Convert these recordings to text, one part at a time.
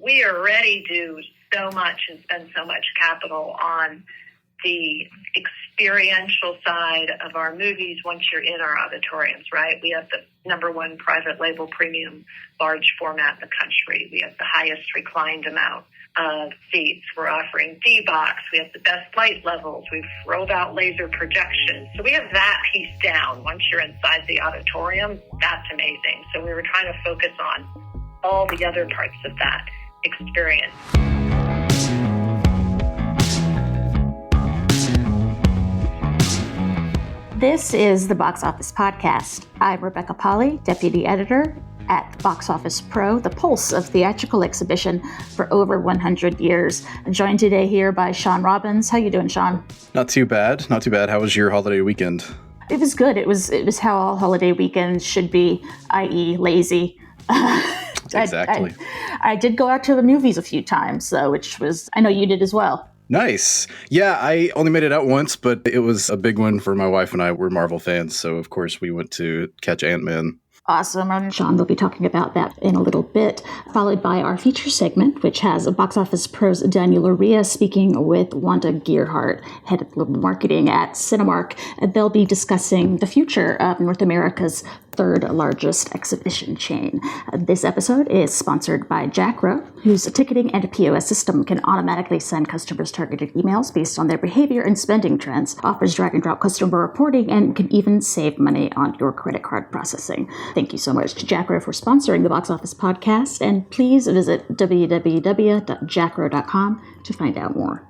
we already do so much and spend so much capital on the experiential side of our movies once you're in our auditoriums, right? We have the number one private label premium large format in the country. We have the highest reclined amount of seats. We're offering D-Box. We have the best light levels. We've rolled out laser projection. So we have that piece down. Once you're inside the auditorium, that's amazing. So we were trying to focus on all the other parts of that experience. This is the Box Office Podcast. I'm Rebecca Pahle, Deputy Editor at Box Office Pro, the pulse of theatrical exhibition for over 100 years. I'm joined today here by Shawn Robbins. How you doing, Shawn? Not too bad. Not too bad. How was your holiday weekend? It was good. It was how all holiday weekends should be, i.e. lazy. Exactly. I did go out to the movies a few times, though, which was, I know you did as well. Nice. Yeah, I only made it out once, but it was a big one for my wife and I. We're Marvel fans, so of course we went to catch Ant-Man. Awesome. And Shawn will be talking about that in a little bit, followed by our feature segment, which has a Box Office Pro's Daniel Loria speaking with Wanda Giehart, head of global marketing at Cinemark. They'll be discussing the future of North America's third largest exhibition chain. This episode is sponsored by Jackro, whose ticketing and POS system can automatically send customers targeted emails based on their behavior and spending trends, offers drag and drop customer reporting, and can even save money on your credit card processing. Thank you so much to Jackro for sponsoring the Box Office Podcast, and please visit www.jackro.com to find out more.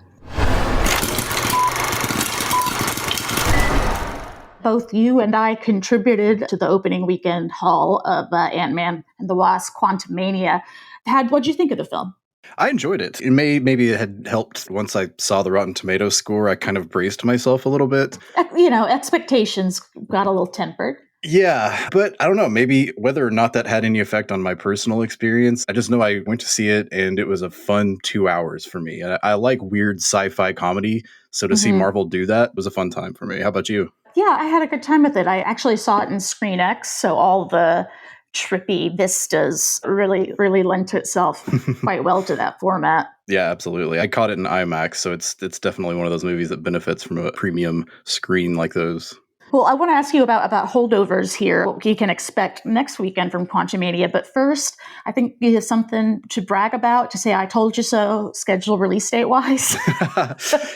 Both you and I contributed to the opening weekend haul of Ant-Man and The Wasp, Quantumania. What'd you think of the film? I enjoyed it. Maybe it had helped once I saw the Rotten Tomatoes score. I kind of braced myself a little bit. Expectations got a little tempered. Yeah, but I don't know, maybe whether or not that had any effect on my personal experience. I just know I went to see it and it was a fun 2 hours for me. And I like weird sci-fi comedy, so to see Marvel do that was a fun time for me. How about you? Yeah, I had a good time with it. I actually saw it in Screen X, so all the trippy vistas really lent itself quite well to that format. Yeah, absolutely. I caught it in IMAX, so it's definitely one of those movies that benefits from a premium screen like those. Well, I want to ask you about holdovers here, what you can expect next weekend from Quantumania. But first, I think you have something to brag about, to say, I told you so, schedule release date-wise.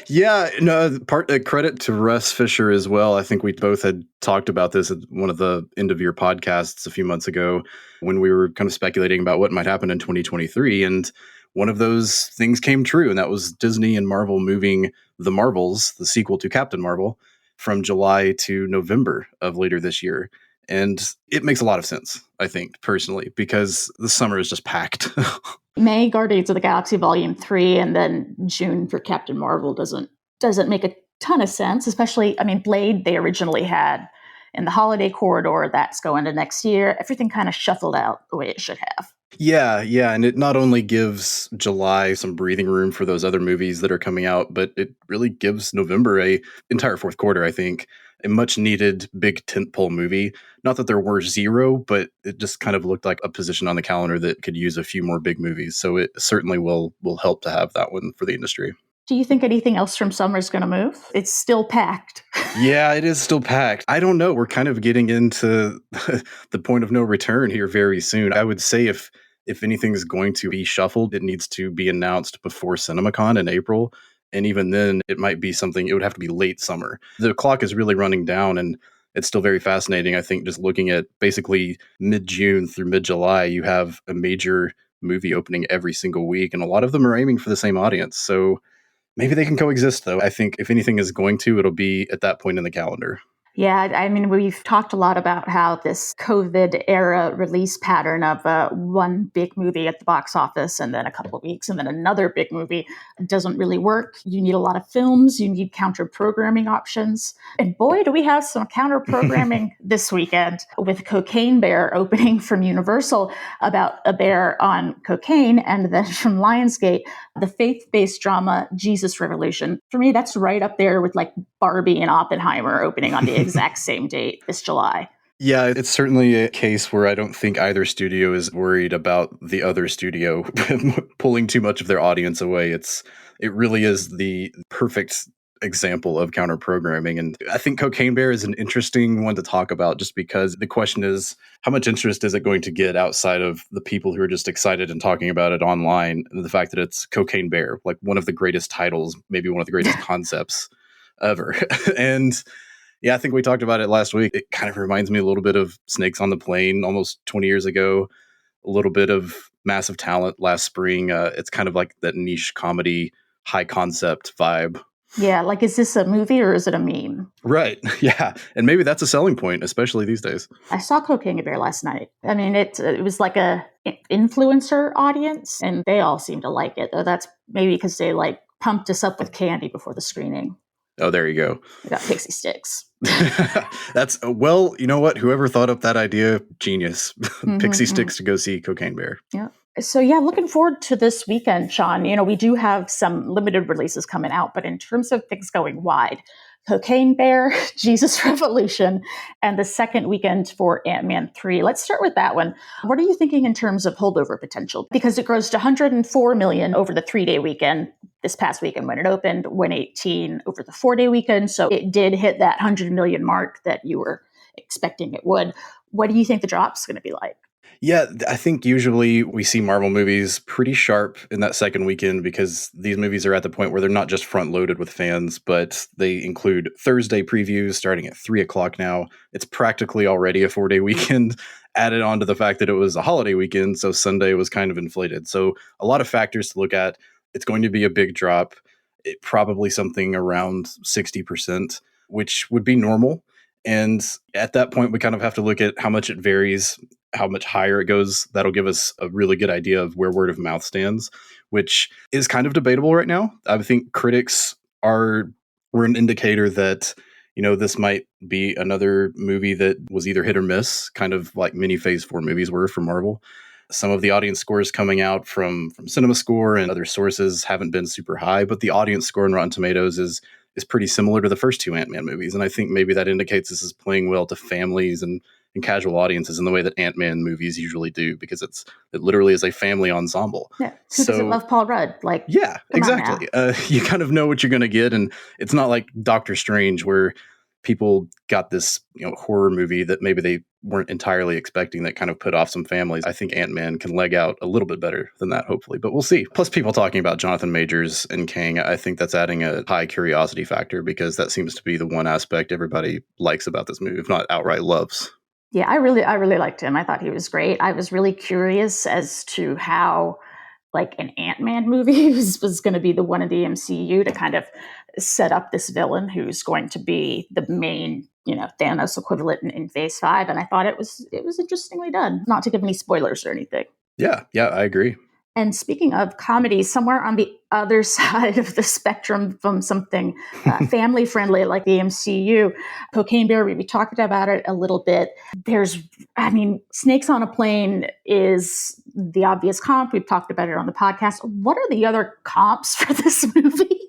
Yeah, no, credit to Russ Fisher as well. I think we both had talked about this at one of the end-of-year podcasts a few months ago when we were kind of speculating about what might happen in 2023. And one of those things came true, and that was Disney and Marvel moving The Marvels, the sequel to Captain Marvel, from July to November of later this year. And it makes a lot of sense, I think, personally, because the summer is just packed. May, Guardians of the Galaxy Volume 3, and then June for Captain Marvel doesn't make a ton of sense, especially, Blade they originally had in the holiday corridor. That's going to next year. Everything kind of shuffled out the way it should have. Yeah, and it not only gives July some breathing room for those other movies that are coming out, but it really gives November a entire fourth quarter, I think, a much needed big tentpole movie. Not that there were zero, but it just kind of looked like a position on the calendar that could use a few more big movies. So it certainly will help to have that one for the industry. Do you think anything else from summer is going to move? It's still packed. Yeah, it is still packed. I don't know. We're kind of getting into the point of no return here very soon. I would say if anything is going to be shuffled, it needs to be announced before CinemaCon in April. And even then, it might be something, it would have to be late summer. The clock is really running down, and it's still very fascinating. I think just looking at basically mid-June through mid-July, you have a major movie opening every single week, and a lot of them are aiming for the same audience. So maybe they can coexist, though. I think if anything is going to, it'll be at that point in the calendar. Yeah, we've talked a lot about how this COVID era release pattern of one big movie at the box office and then a couple of weeks and then another big movie doesn't really work. You need a lot of films. You need counter programming options. And boy, do we have some counter programming this weekend with Cocaine Bear opening from Universal about a bear on cocaine, and then from Lionsgate, the faith-based drama Jesus Revolution. For me, that's right up there with like Barbie and Oppenheimer opening on the exact same date this July. Yeah, it's certainly a case where I don't think either studio is worried about the other studio pulling too much of their audience away. It really is the perfect example of counter programming. And I think Cocaine Bear is an interesting one to talk about just because the question is, how much interest is it going to get outside of the people who are just excited and talking about it online? And the fact that it's Cocaine Bear, like one of the greatest titles, maybe one of the greatest concepts ever. And yeah, I think we talked about it last week. It kind of reminds me a little bit of Snakes on the Plane almost 20 years ago, a little bit of Massive Talent last spring. It's kind of like that niche comedy, high concept vibe. Yeah, like, is this a movie or is it a meme? Right. Yeah. And maybe that's a selling point, especially these days. I saw Cocaine Bear last night. I mean, it was like a influencer audience, and they all seemed to like it. Though that's maybe because they like pumped us up with candy before the screening. Oh, there you go. We got pixie sticks. That's, well, you know what? Whoever thought up that idea, genius. Pixie sticks to go see Cocaine Bear. Yeah. So yeah, looking forward to this weekend, Shawn. You know, we do have some limited releases coming out, but in terms of things going wide, Cocaine Bear, Jesus Revolution, and the second weekend for Ant-Man 3. Let's start with that one. What are you thinking in terms of holdover potential? Because it grossed $104 million over the 3-day weekend. This past weekend when it opened, 118 over the 4-day weekend. So it did hit that 100 million mark that you were expecting it would. What do you think the drop's going to be like? Yeah, I think usually we see Marvel movies pretty sharp in that second weekend because these movies are at the point where they're not just front loaded with fans, but they include Thursday previews starting at 3:00 now. It's practically already a 4-day weekend added on to the fact that it was a holiday weekend. So Sunday was kind of inflated. So a lot of factors to look at. It's going to be a big drop, probably something around 60%, which would be normal. And at that point, we kind of have to look at how much it varies, how much higher it goes. That'll give us a really good idea of where word of mouth stands, which is kind of debatable right now. I think critics were an indicator that, you know, this might be another movie that was either hit or miss, kind of like mini Phase 4 movies were for Marvel. Some of the audience scores coming out from CinemaScore and other sources haven't been super high, but the audience score in Rotten Tomatoes is pretty similar to the first two Ant-Man movies. And I think maybe that indicates this is playing well to families and casual audiences in the way that Ant-Man movies usually do, because it literally is a family ensemble. Yeah. Who doesn't love Paul Rudd? Like, yeah, exactly. You kind of know what you're going to get. And it's not like Doctor Strange where people got this, you know, horror movie that maybe they weren't entirely expecting that kind of put off some families. I think Ant-Man can leg out a little bit better than that, hopefully, but we'll see. Plus people talking about Jonathan Majors and Kang, I think that's adding a high curiosity factor because that seems to be the one aspect everybody likes about this movie, if not outright loves. Yeah, I really liked him. I thought he was great. I was really curious as to how like an Ant-Man movie was going to be the one of the MCU to kind of set up this villain who's going to be the main, you know, Thanos equivalent in Phase 5. And I thought it was interestingly done. Not to give any spoilers or anything. Yeah, I agree. And speaking of comedy, somewhere on the other side of the spectrum from something family friendly like the MCU, Cocaine Bear, we talked about it a little bit. Snakes on a Plane is the obvious comp. We've talked about it on the podcast. What are the other comps for this movie?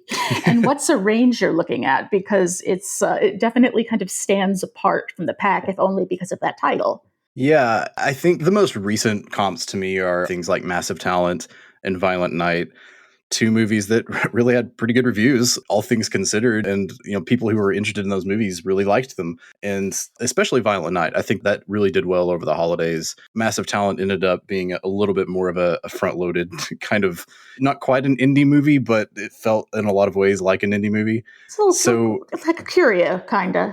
And what's a range you're looking at? Because it definitely kind of stands apart from the pack, if only because of that title. Yeah, I think the most recent comps to me are things like Massive Talent and Violent Night, two movies that really had pretty good reviews, all things considered. And, you know, people who were interested in those movies really liked them. And especially Violent Night, I think that really did well over the holidays. Massive Talent ended up being a little bit more of a front-loaded kind of, not quite an indie movie, but it felt in a lot of ways like an indie movie. So it's like a Curia, kind of.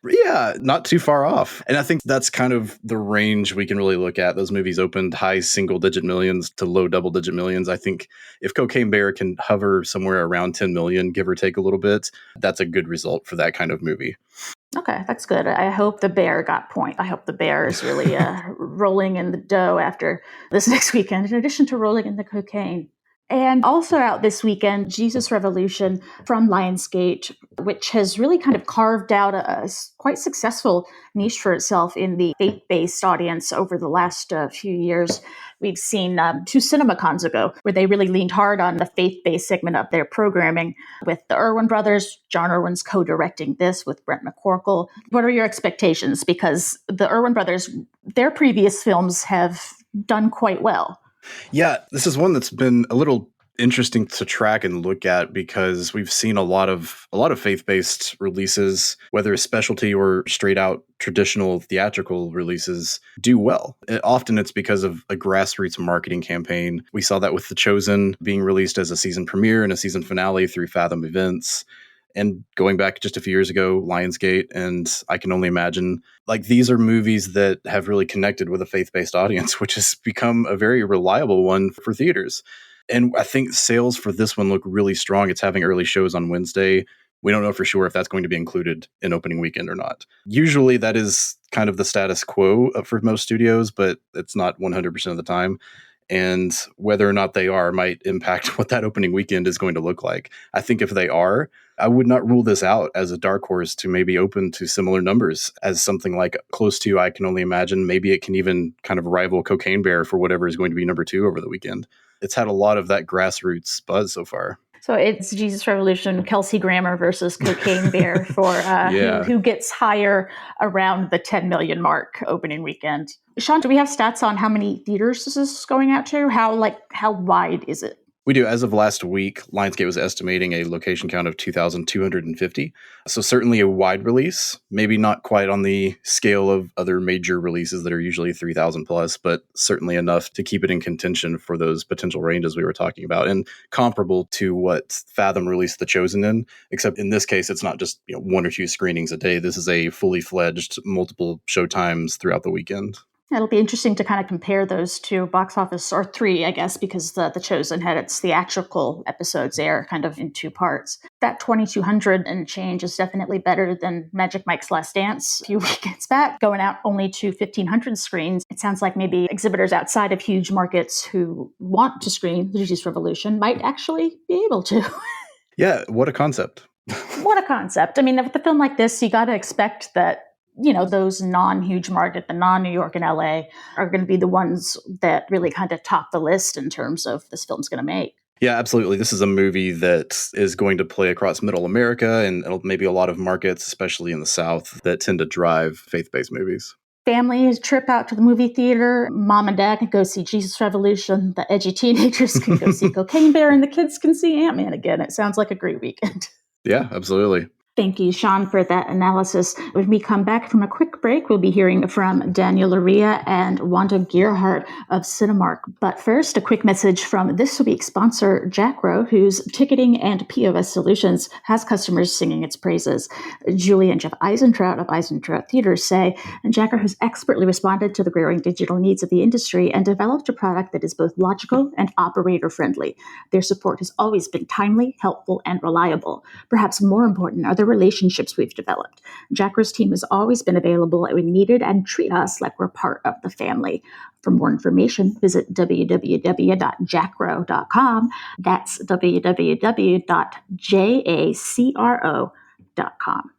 Yeah, not too far off. And I think that's kind of the range we can really look at. Those movies opened high single-digit millions to low double-digit millions. I think if Cocaine Bear can hover somewhere around 10 million, give or take a little bit, that's a good result for that kind of movie. Okay, that's good. I hope the bear got point. I hope the bear is really rolling in the dough after this next weekend, in addition to rolling in the cocaine. And also out this weekend, Jesus Revolution from Lionsgate, which has really kind of carved out a quite successful niche for itself in the faith-based audience over the last few years. We've seen 2 CinemaCons ago where they really leaned hard on the faith-based segment of their programming with the Irwin brothers. John Irwin's co-directing this with Brent McCorkle. What are your expectations? Because the Irwin brothers, their previous films have done quite well. Yeah, this is one that's been a little interesting to track and look at because we've seen a lot of faith-based releases, whether it's specialty or straight out traditional theatrical releases, do well. Often it's because of a grassroots marketing campaign. We saw that with The Chosen being released as a season premiere and a season finale through Fathom Events. And going back just a few years ago, Lionsgate, and I Can Only Imagine, like these are movies that have really connected with a faith-based audience, which has become a very reliable one for theaters. And I think sales for this one look really strong. It's having early shows on Wednesday. We don't know for sure if that's going to be included in opening weekend or not. Usually that is kind of the status quo for most studios, but it's not 100% of the time. And whether or not they are might impact what that opening weekend is going to look like. I think if they are, I would not rule this out as a dark horse to maybe open to similar numbers as something like close to I Can Only Imagine. Maybe it can even kind of rival Cocaine Bear for whatever is going to be number 2 over the weekend. It's had a lot of that grassroots buzz so far. So it's Jesus Revolution, Kelsey Grammer versus Cocaine Bear for who gets higher around the 10 million mark opening weekend. Shawn, do we have stats on how many theaters this is going out to? How wide is it? We do. As of last week, Lionsgate was estimating a location count of 2,250. So certainly a wide release, maybe not quite on the scale of other major releases that are usually 3,000 plus, but certainly enough to keep it in contention for those potential ranges we were talking about, and comparable to what Fathom released The Chosen in, except in this case, it's not just 1 or 2 screenings a day. This is a fully fledged multiple show times throughout the weekend. It'll be interesting to kind of compare those 2 box office, or 3, I guess, because the Chosen had its theatrical episodes air kind of in 2 parts. That 2,200 and change is definitely better than Magic Mike's Last Dance a few weekends back, going out only to 1,500 screens. It sounds like maybe exhibitors outside of huge markets who want to screen The Jesus Revolution might actually be able to. Yeah, what a concept. What a concept. I mean, with a film like this, you got to expect that those non-huge market, the non-New York and LA, are going to be the ones that really kind of top the list in terms of this film's going to make. Yeah, absolutely. This is a movie that is going to play across middle America and maybe a lot of markets, especially in the South, that tend to drive faith-based movies. Families trip out to the movie theater. Mom and dad can go see Jesus Revolution. The edgy teenagers can go see Cocaine Bear, and the kids can see Ant-Man again. It sounds like a great weekend. Yeah, absolutely. Thank you, Shawn, for that analysis. When we come back from a quick break, we'll be hearing from Daniel Loria and Wanda Giehart of Cinemark. But first, a quick message from this week's sponsor, Jackro, whose ticketing and POS solutions has customers singing its praises. Julie and Jeff Eisentrout of Eisentrout Theaters say Jackro has expertly responded to the growing digital needs of the industry and developed a product that is both logical and operator-friendly. Their support has always been timely, helpful, and reliable. Perhaps more important are the relationships we've developed. Jackro's team has always been available when needed and treat us like we're part of the family. For more information, visit www.jackro.com. That's www.jacro.com.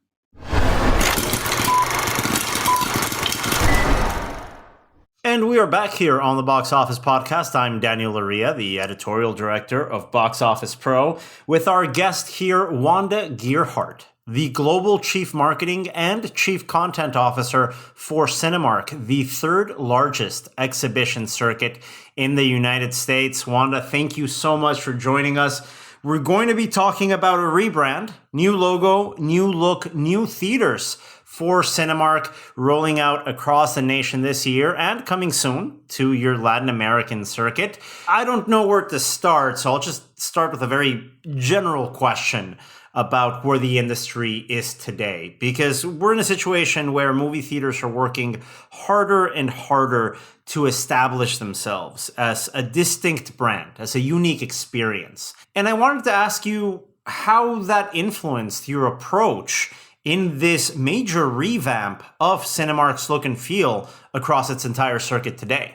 And we are back here on the Box Office Podcast. I'm Daniel Loria, the editorial director of Box Office Pro, with our guest here, Wanda Giehart, the Global Chief Marketing and Chief Content Officer for Cinemark, the 3rd largest exhibition circuit in the United States. Wanda, thank you so much for joining us. We're going to be talking about a rebrand, new logo, new look, new theaters for Cinemark, rolling out across the nation this year and coming soon to your Latin American circuit. I don't know where to start, so I'll just start with a very general question about where the industry is today, because we're in a situation where movie theaters are working harder and harder to establish themselves as a distinct brand, as a unique experience. And I wanted to ask you how that influenced your approach in this major revamp of Cinemark's look and feel across its entire circuit today.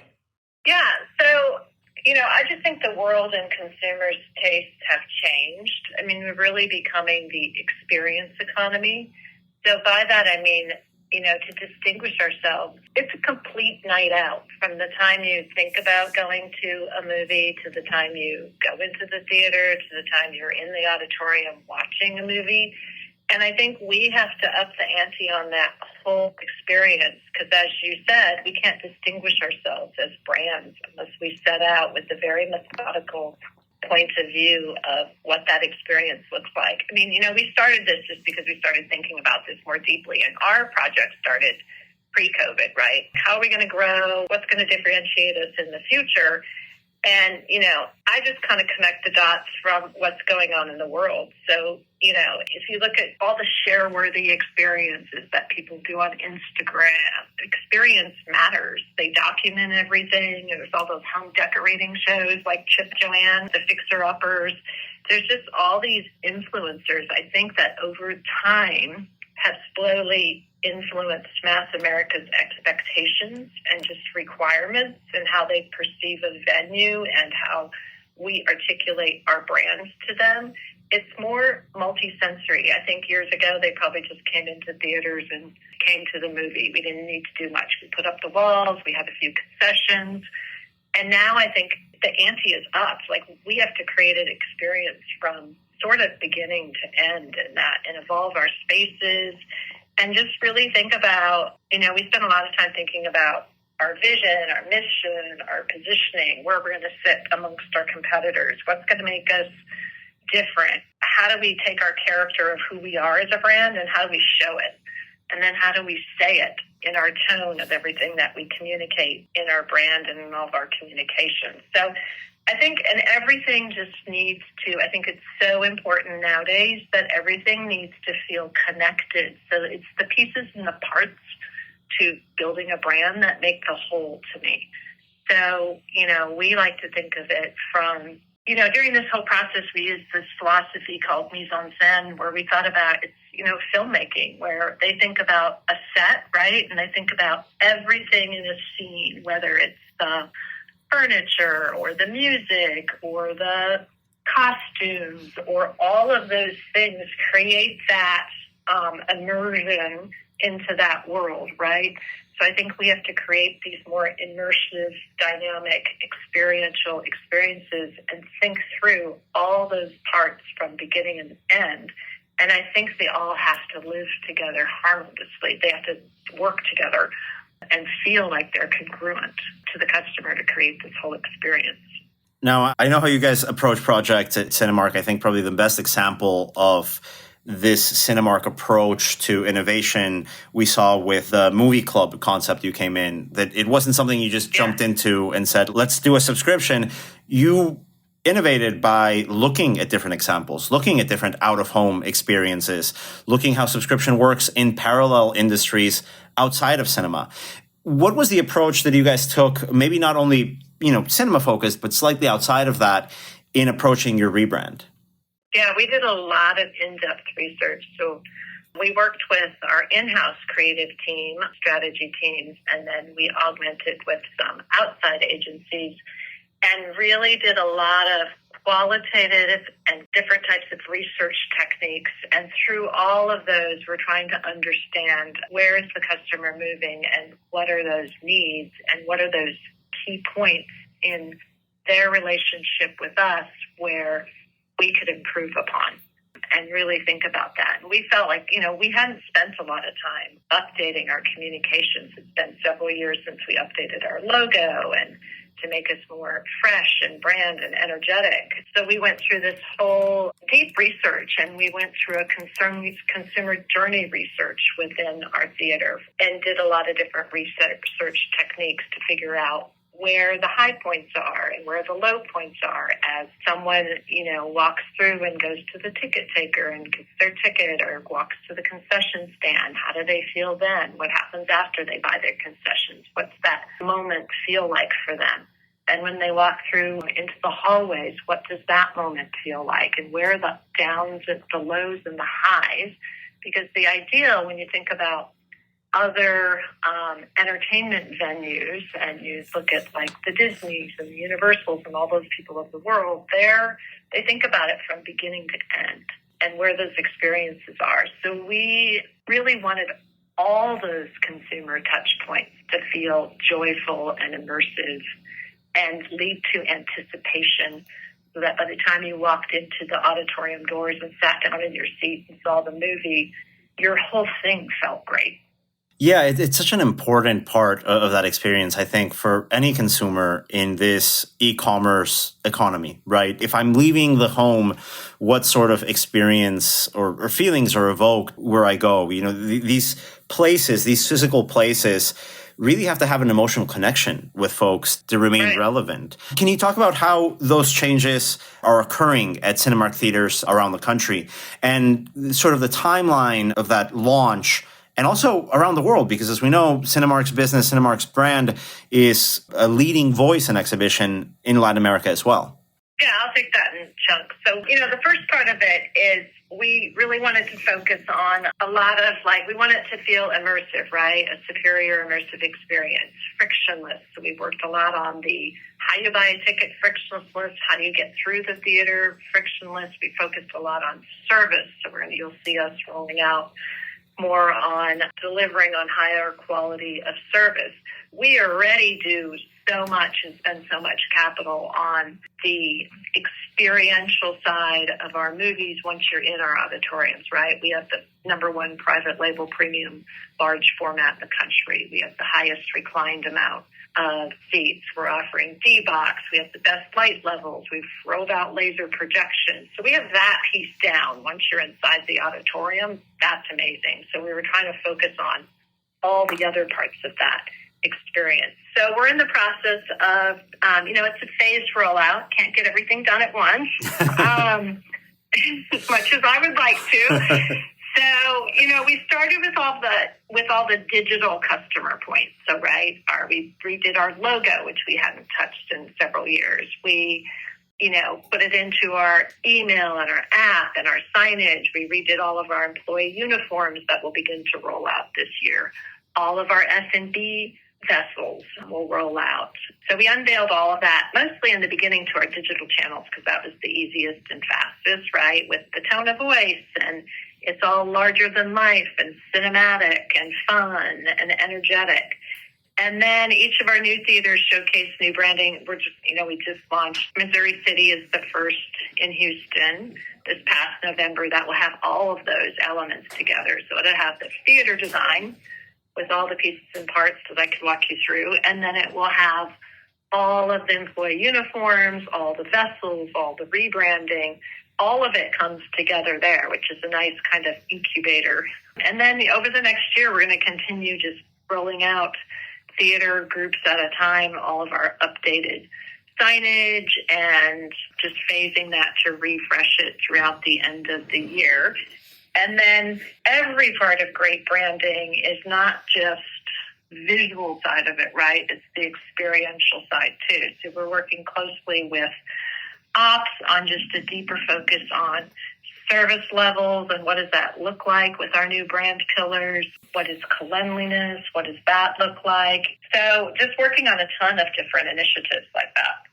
Yeah, so, I just think the world and consumers' tastes have changed. I mean, we're really becoming the experience economy. So by that, I mean, to distinguish ourselves, it's a complete night out from the time you think about going to a movie to the time you go into the theater to the time you're in the auditorium watching a movie. And I think we have to up the ante on that whole experience because, as you said, we can't distinguish ourselves as brands unless we set out with a very methodical point of view of what that experience looks like. I mean, we started this just because we started thinking about this more deeply, and our project started pre-COVID, right? How are we going to grow? What's going to differentiate us in the future? And, I just kind of connect the dots from what's going on in the world. So, if you look at all the share-worthy experiences that people do on Instagram, experience matters. They document everything. There's all those home decorating shows like Chip Joanne, the Fixer-Uppers. There's just all these influencers, I think, that over time have slowly influenced mass America's expectations and just requirements and how they perceive a venue and how we articulate our brands to them. It's more multi-sensory. I think years ago, they probably just came into theaters and came to the movie. We didn't need to do much. We put up the walls. We had a few concessions. And now I think the ante is up. Like, we have to create an experience from sort of beginning to end and evolve our spaces and just really think about, we spend a lot of time thinking about our vision, our mission, our positioning, where we're going to sit amongst our competitors, what's going to make us different, how do we take our character of who we are as a brand and how do we show it, and then how do we say it in our tone of everything that we communicate in our brand and in all of our communications. So I think, and everything just needs to, I think it's so important nowadays that everything needs to feel connected. So it's the pieces and the parts to building a brand that make the whole to me. So, we like to think of it from, during this whole process, we used this philosophy called mise en scène, where we thought about it's, filmmaking, where they think about a set, right? And they think about everything in a scene, whether it's the furniture or the music or the costumes or all of those things create that immersion into that world, right? So I think we have to create these more immersive, dynamic, experiential experiences and think through all those parts from beginning and end. And I think they all have to live together harmoniously. They have to work together and feel like they're congruent to the customer to create this whole experience. Now, I know how you guys approach projects at Cinemark. I think probably the best example of this Cinemark approach to innovation we saw with the movie club concept you came in, that it wasn't something you just jumped into and said, let's do a subscription. You innovated by looking at different examples, looking at different out-of-home experiences, looking how subscription works in parallel industries outside of cinema. What was the approach that you guys took, maybe not only, cinema focused, but slightly outside of that in approaching your rebrand? Yeah, we did a lot of in-depth research. So we worked with our in-house creative team, strategy teams, and then we augmented with some outside agencies and really did a lot of qualitative and different types of research techniques. And through all of those, we're trying to understand where is the customer moving and what are those needs and what are those key points in their relationship with us where we could improve upon and really think about that. And we felt like, we hadn't spent a lot of time updating our communications. It's been several years since we updated our logo and to make us more fresh and brand and energetic. So we went through this whole deep research and we went through a consumer journey research within our theater and did a lot of different research techniques to figure out where the high points are and where the low points are as someone, walks through and goes to the ticket taker and gets their ticket or walks to the concession stand. How do they feel then? What happens after they buy their concessions? What's that moment feel like for them? And when they walk through into the hallways, what does that moment feel like? And where are the downs, the lows, and the highs? Because the idea, when you think about other entertainment venues, and you look at like the Disneys and the Universals and all those people of the world, they think about it from beginning to end and where those experiences are. So we really wanted all those consumer touch points to feel joyful and immersive and lead to anticipation, so that by the time you walked into the auditorium doors and sat down in your seat and saw the movie, your whole thing felt great. Yeah, it's such an important part of that experience, I think, for any consumer in this e-commerce economy, right? If I'm leaving the home, what sort of experience or feelings are evoked where I go? You know, these places, these physical places really have to have an emotional connection with folks to remain relevant. Can you talk about how those changes are occurring at Cinemark theaters around the country and sort of the timeline of that launch? And also around the world, because as we know, Cinemark's business, Cinemark's brand is a leading voice in exhibition in Latin America as well. Yeah, I'll take that in chunks. So, the first part of it is we really wanted to focus on a lot of, we want it to feel immersive, right? A superior immersive experience, frictionless. So we worked a lot on the how you buy a ticket, frictionless, how do you get through the theater, frictionless. We focused a lot on service. So you'll see us rolling out more on delivering on higher quality of service. We already do so much and spend so much capital on the experiential side of our movies once you're in our auditoriums, right? We have the number one private label premium large format in the country. We have the highest reclined amount of seats. We're offering D-Box. We have the best light levels. We've rolled out laser projection. So we have that piece down. Once you're inside the auditorium, that's amazing. So we were trying to focus on all the other parts of that experience. So we're in the process of, it's a phased rollout. Can't get everything done at once, as much as I would like to. So, we started with all the digital customer points. So, we redid our logo, which we hadn't touched in several years. We, put it into our email and our app and our signage. We redid all of our employee uniforms that will begin to roll out this year. All of our F&B vessels will roll out. So we unveiled all of that, mostly in the beginning to our digital channels, because that was the easiest and fastest, right? With the tone of voice, and it's all larger than life and cinematic and fun and energetic. And then each of our new theaters showcase new branding. We just launched Missouri City is the first in Houston this past November that will have all of those elements together. So it'll have the theater design with all the pieces and parts that I could walk you through. And then it will have all of the employee uniforms, all the vessels, all the rebranding. All of it comes together there, which is a nice kind of incubator. And then over the next year, we're going to continue just rolling out theater groups at a time, all of our updated signage, and just phasing that to refresh it throughout the end of the year. And then every part of great branding is not just visual side of it, right? It's the experiential side too. So we're working closely with ops on just a deeper focus on service levels and what does that look like with our new brand pillars. What is cleanliness? What does that look like? So just working on a ton of different initiatives like that.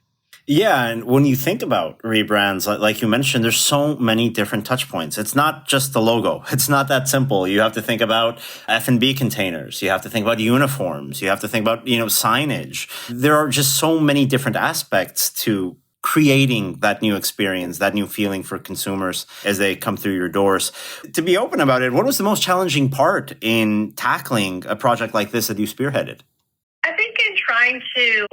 Yeah, and when you think about rebrands, like you mentioned, there's so many different touch points. It's not just the logo. It's not that simple. You have to think about F&B containers. You have to think about uniforms. You have to think about, signage. There are just so many different aspects to creating that new experience, that new feeling for consumers as they come through your doors. To be open about it, what was the most challenging part in tackling a project like this that you spearheaded? I think in trying to,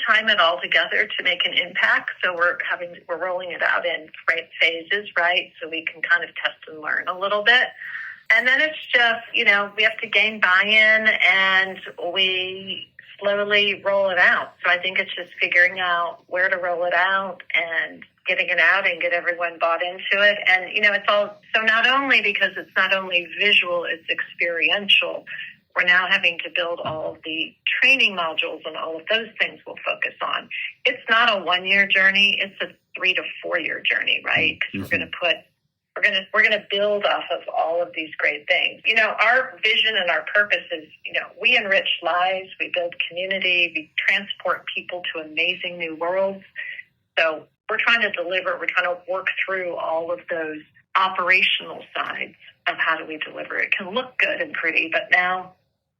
time it all together to make an impact. So we're rolling it out in phases, right? So we can kind of test and learn a little bit. And then it's just, we have to gain buy-in and we slowly roll it out. So I think it's just figuring out where to roll it out and getting it out and get everyone bought into it. And, it's all, so not only because it's not only visual, it's experiential. We're now having to build all of the training modules and all of those things we'll focus on. It's not a 1-year journey. It's a 3 to 4 year journey, right? Because we're going we're gonna build off of all of these great things. Our vision and our purpose is, we enrich lives, we build community, we transport people to amazing new worlds. So we're trying to deliver, we're trying to work through all of those operational sides of how do we deliver. It can look good and pretty, but now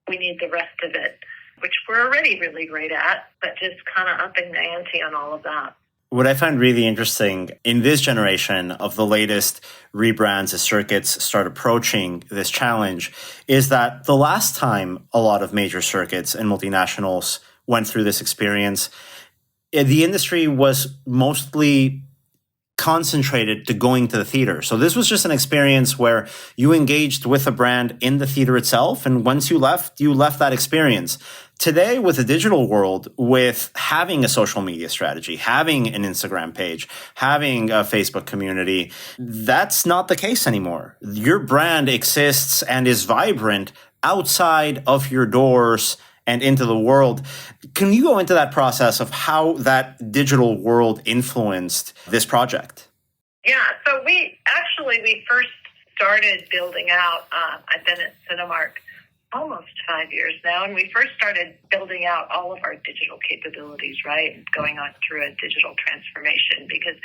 we need the rest of it, which we're already really great at, but just kind of upping the ante on all of that. What I find really interesting in this generation of the latest rebrands as circuits start approaching this challenge is that the last time a lot of major circuits and multinationals went through this experience, the industry was mostly concentrated to going to the theater. So this was just an experience where you engaged with a brand in the theater itself. And once you left that experience. Today, with the digital world, with having a social media strategy, having an Instagram page, having a Facebook community, that's not the case anymore. Your brand exists and is vibrant outside of your doors and into the world. Can you go into that process of how that digital world influenced this project? Yeah, so we first started building out, I've been at Cinemark almost 5 years now, and we first started building out all of our digital capabilities, right? Going on through a digital transformation, because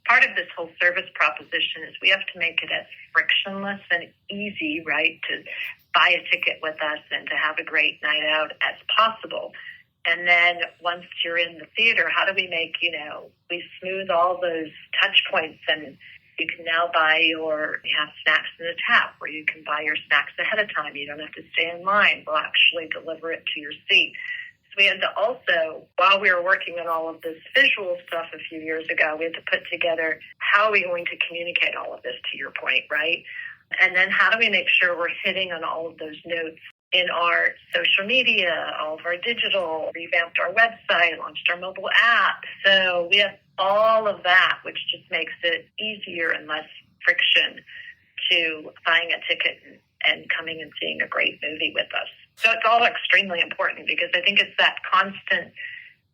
part of this whole service proposition is we have to make it as frictionless and easy, right, to buy a ticket with us and to have a great night out as possible. And then once you're in the theater, how do we make, we smooth all those touch points, and you can now you have snacks in the tap where you can buy your snacks ahead of time. You don't have to stay in line. We'll actually deliver it to your seat. So we had to also, while we were working on all of this visual stuff a few years ago, we had to put together how are we going to communicate all of this, to your point, right? And then how do we make sure we're hitting on all of those notes in our social media, all of our digital, revamped our website, launched our mobile app. So we have all of that, which just makes it easier and less friction to buying a ticket and coming and seeing a great movie with us. So it's all extremely important, because I think it's that constant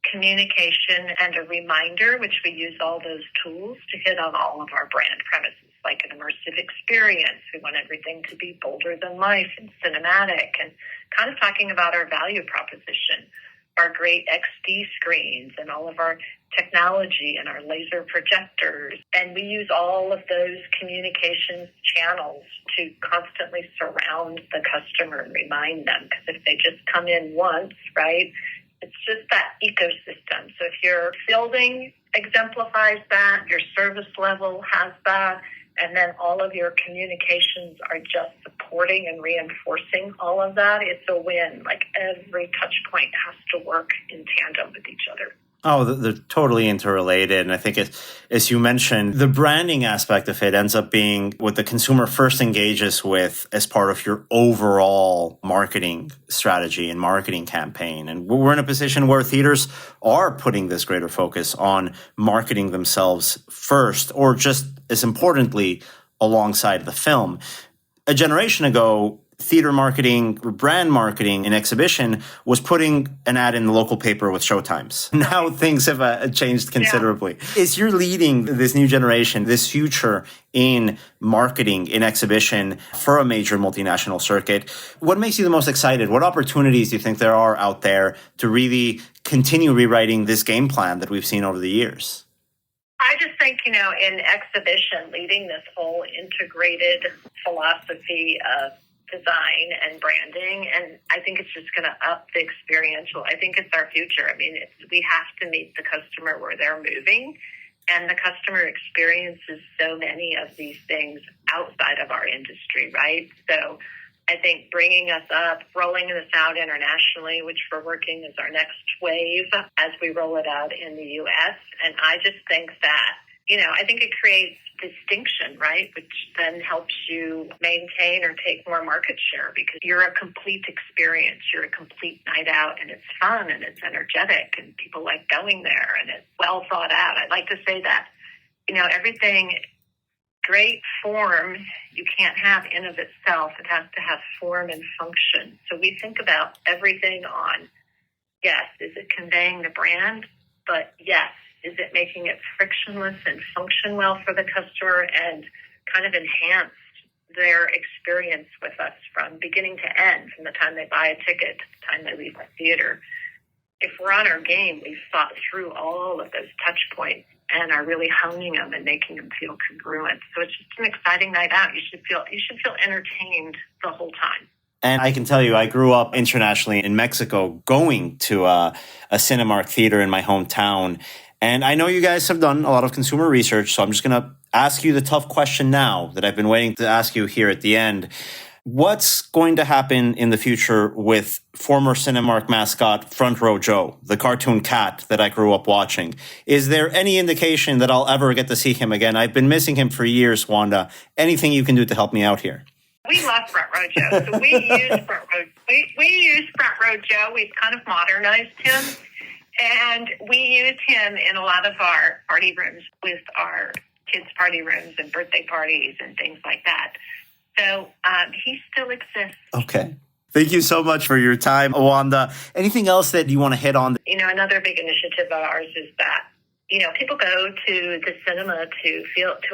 communication and a reminder, which we use all those tools to hit on all of our brand premises, like an immersive experience. We want everything to be bolder than life and cinematic, and kind of talking about our value proposition, our great XD screens and all of our technology and our laser projectors. And we use all of those communications channels to constantly surround the customer and remind them, because if they just come in once, right, it's just that ecosystem. So if your building exemplifies that, your service level has that, and then all of your communications are just supporting and reinforcing all of that, it's a win. Like every touch point has to work in tandem with each other. Oh, they're totally interrelated. And I think, as you mentioned, the branding aspect of it ends up being what the consumer first engages with as part of your overall marketing strategy and marketing campaign. And we're in a position where theaters are putting this greater focus on marketing themselves first, or just as importantly, alongside the film. A generation ago, theater marketing, brand marketing, and exhibition was putting an ad in the local paper with showtimes. Now things have changed considerably. Yeah. As you're leading this new generation, this future in marketing, in exhibition for a major multinational circuit, what makes you the most excited? What opportunities do you think there are out there to really continue rewriting this game plan that we've seen over the years? I just think, in exhibition, leading this whole integrated philosophy of design and branding, and I think it's just going to up the experiential. I think it's our future. I mean, we have to meet the customer where they're moving, and the customer experiences so many of these things outside of our industry, right? So I think bringing us up, rolling this out internationally, which we're working as our next wave as we roll it out in the U.S., and I just think that, I think it creates distinction, right? Which then helps you maintain or take more market share, because you're a complete experience. You're a complete night out, and it's fun and it's energetic and people like going there and it's well thought out. I'd like to say that, everything, great form, you can't have in of itself. It has to have form and function. So we think about everything on, yes, is it conveying the brand? But yes, is it making it frictionless and function well for the customer and kind of enhanced their experience with us from beginning to end, from the time they buy a ticket to the time they leave the theater. If we're on our game, we've thought through all of those touch points and are really honing them and making them feel congruent. So it's just an exciting night out. You should feel entertained the whole time. And I can tell you, I grew up internationally in Mexico, going to a Cinemark theater in my hometown. And I know you guys have done a lot of consumer research, so I'm just going to ask you the tough question now that I've been waiting to ask you here at the end. What's going to happen in the future with former Cinemark mascot Front Row Joe, the cartoon cat that I grew up watching? Is there any indication that I'll ever get to see him again? I've been missing him for years, Wanda. Anything you can do to help me out here? We love Front Row Joe. So we use Front Row Joe. We've kind of modernized him. And we use him in a lot of our party rooms with our kids' party rooms and birthday parties and things like that. So he still exists. Okay. Thank you so much for your time, Wanda. Anything else that you want to hit on? Another big initiative of ours is that, people go to the cinema to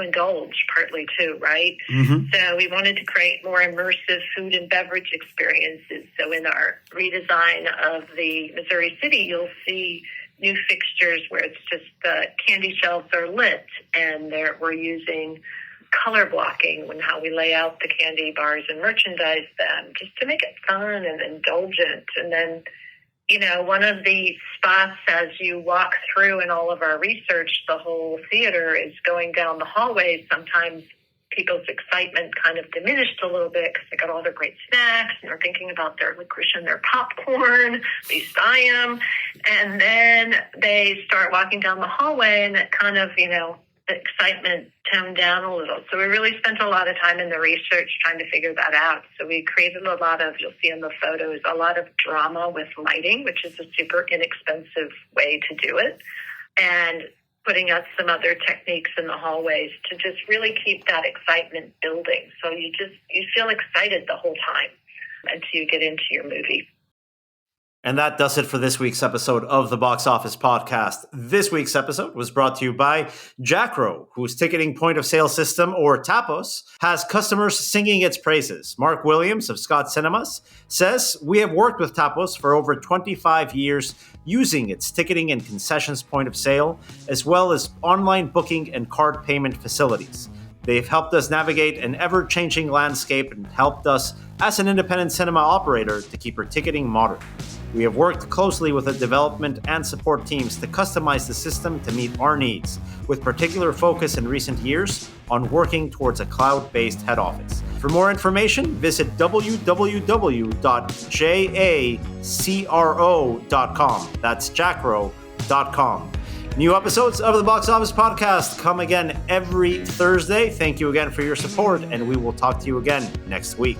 indulge partly too, right? Mm-hmm. So we wanted to create more immersive food and beverage experiences. So in our redesign of the Missouri City, you'll see new fixtures where it's just the candy shelves are lit, and we're using color blocking when how we lay out the candy bars and merchandise them, just to make it fun and indulgent. And then, one of the spots as you walk through in all of our research, the whole theater is going down the hallways. Sometimes people's excitement kind of diminished a little bit because they got all their great snacks and they're thinking about their licorice and their popcorn. At least I am. And then they start walking down the hallway, and it kind of, the excitement toned down a little. So we really spent a lot of time in the research trying to figure that out. So we created a lot of, you'll see in the photos, a lot of drama with lighting, which is a super inexpensive way to do it. And putting out some other techniques in the hallways to just really keep that excitement building. So you feel excited the whole time until you get into your movie. And that does it for this week's episode of the Box Office Podcast. This week's episode was brought to you by Jackro, whose ticketing point of sale system, or Tapas, has customers singing its praises. Mark Williams of Scott Cinemas says, "We have worked with Tapas for over 25 years using its ticketing and concessions point of sale, as well as online booking and card payment facilities. They've helped us navigate an ever-changing landscape and helped us, as an independent cinema operator, to keep our ticketing modern. We have worked closely with the development and support teams to customize the system to meet our needs, with particular focus in recent years on working towards a cloud-based head office. For more information, visit www.jacro.com. That's jackro.com. New episodes of the Box Office Podcast come again every Thursday. Thank you again for your support, and we will talk to you again next week.